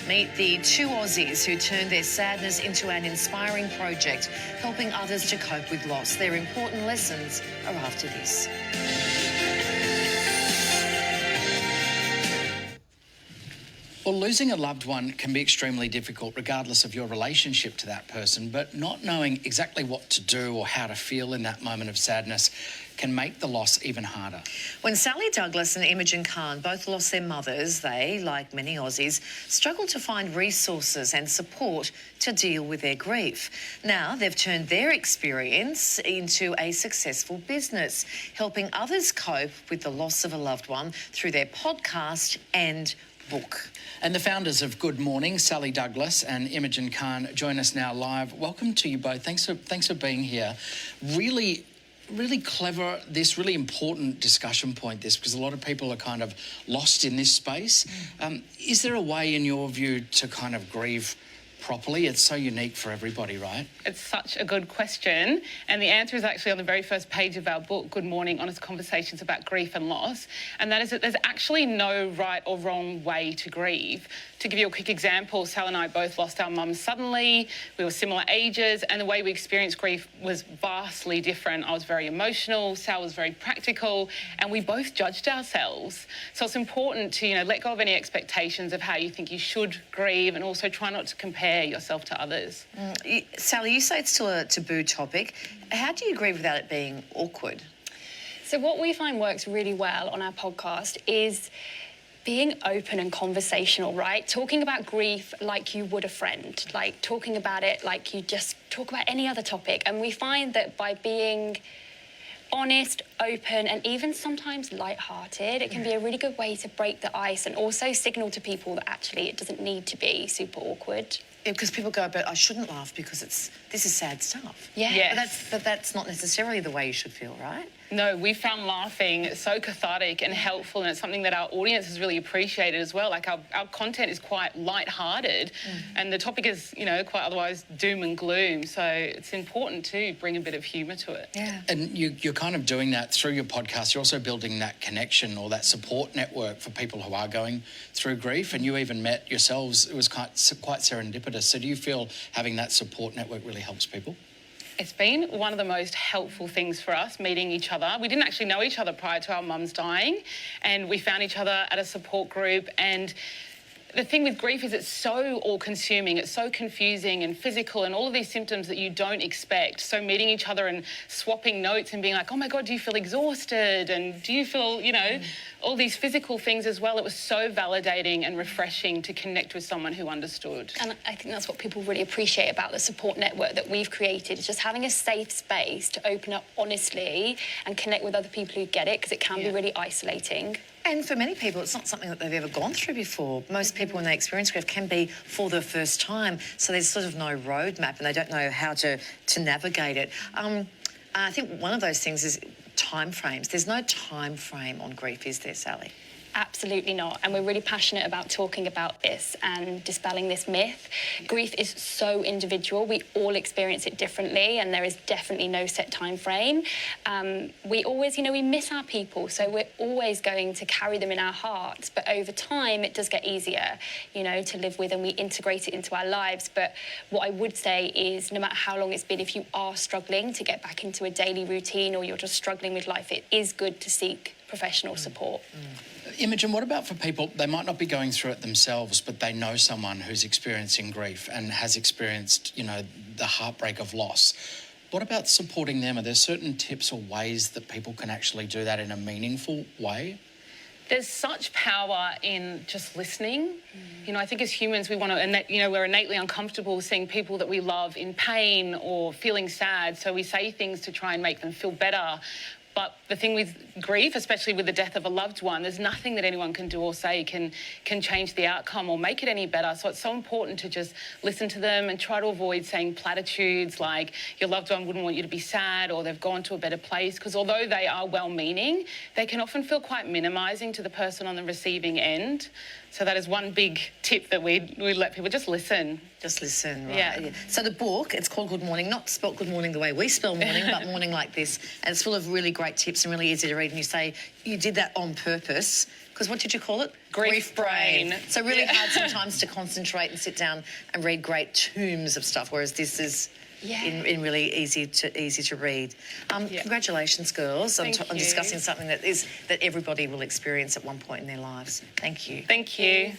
Meet the two Aussies who turned their sadness into an inspiring project, helping others to cope with loss. Their important lessons are after this. Well, losing a loved one can be extremely difficult regardless of your relationship to that person, but not knowing exactly what to do or how to feel in that moment of sadness can make the loss even harder. When Sally Douglas and Imogen Khan both lost their mothers, they, like many Aussies, struggled to find resources and support to deal with their grief. Now they've turned their experience into a successful business, helping others cope with the loss of a loved one through their podcast and book. And the founders of Good Morning, Sally Douglas and Imogen Khan, join us now live. Welcome to you both. Thanks for being here. Really clever, this really important discussion point, this, because a lot of people are kind of lost in this space. Is there a way, in your view, to kind of grieve properly? It's so unique for everybody, right? It's such a good question. And the answer is actually on the very first page of our book, Good Morning, Honest Conversations About Grief and Loss. And that is that there's actually no right or wrong way to grieve. To give you a quick example, Sal and I both lost our mums suddenly. We were similar ages, and the way we experienced grief was vastly different. I was very emotional, Sal was very practical, and we both judged ourselves. So it's important to, let go of any expectations of how you think you should grieve, and also try not to compare yourself to others. Sally, you say it's still a taboo topic. How do you grieve without it being awkward? So what we find works really well on our podcast is being open and conversational, right? Talking about grief like you would a friend, like talking about it like you just talk about any other topic. And we find that by being honest, open, and even sometimes light-hearted, it can be a really good way to break the ice and also signal to people that actually it doesn't need to be super awkward. Yeah, because people go, but I shouldn't laugh because this is sad stuff. Yeah. Yes. But that's not necessarily the way you should feel, right? No, we found laughing so cathartic and helpful, and it's something that our audience has really appreciated as well. Like, our content is quite light-hearted, and the topic is, quite otherwise doom and gloom. So it's important to bring a bit of humour to it. Yeah. And you're kind of doing that through your podcast. You're also building that connection or that support network for people who are going through grief. And you even met yourselves. It was quite serendipitous. So do you feel having that support network really helps people? It's been one of the most helpful things for us, meeting each other. We didn't actually know each other prior to our mums dying, and we found each other at a support group. And the thing with grief is it's so all-consuming, it's so confusing and physical and all of these symptoms that you don't expect. So meeting each other and swapping notes and being like, oh my God, do you feel exhausted? And do you feel, all these physical things as well. It was so validating and refreshing to connect with someone who understood. And I think that's what people really appreciate about the support network that we've created, is just having a safe space to open up honestly and connect with other people who get it, because it can be really isolating. And for many people, it's not something that they've ever gone through before. Most people, when they experience grief, can be for the first time. So there's sort of no roadmap and they don't know how to navigate it. I think one of those things is time frames. There's no time frame on grief, is there, Sally? Absolutely not. And we're really passionate about talking about this and dispelling this myth. Grief is so individual. We all experience it differently, and there is definitely no set time frame. We always, we miss our people, so we're always going to carry them in our hearts. But over time, it does get easier, to live with, and we integrate it into our lives. But what I would say is, no matter how long it's been, if you are struggling to get back into a daily routine or you're just struggling with life, it is good to seek professional support. Imogen, what about for people, they might not be going through it themselves, but they know someone who's experiencing grief and has experienced, the heartbreak of loss. What about supporting them? Are there certain tips or ways that people can actually do that in a meaningful way? There's such power in just listening. I think as humans, we want to, we're innately uncomfortable seeing people that we love in pain or feeling sad. So we say things to try and make them feel better. But the thing with grief, especially with the death of a loved one, there's nothing that anyone can do or say can change the outcome or make it any better. So it's so important to just listen to them and try to avoid saying platitudes like your loved one wouldn't want you to be sad or they've gone to a better place, because although they are well-meaning, they can often feel quite minimising to the person on the receiving end. So that is one big tip that we let people just listen. Just listen, right? Yeah. So the book, it's called Good Morning, not spelt Good Morning the way we spell morning, but morning like this. And it's full of really great tips and really easy to read. And you say you did that on purpose Because what did you call it? Grief brain. So really Yeah. hard sometimes to concentrate and sit down and read great tomes of stuff, whereas this is in really easy to read. Congratulations, girls, on Thank you. discussing something that everybody will experience at one point in their lives. Thank you. Thank you.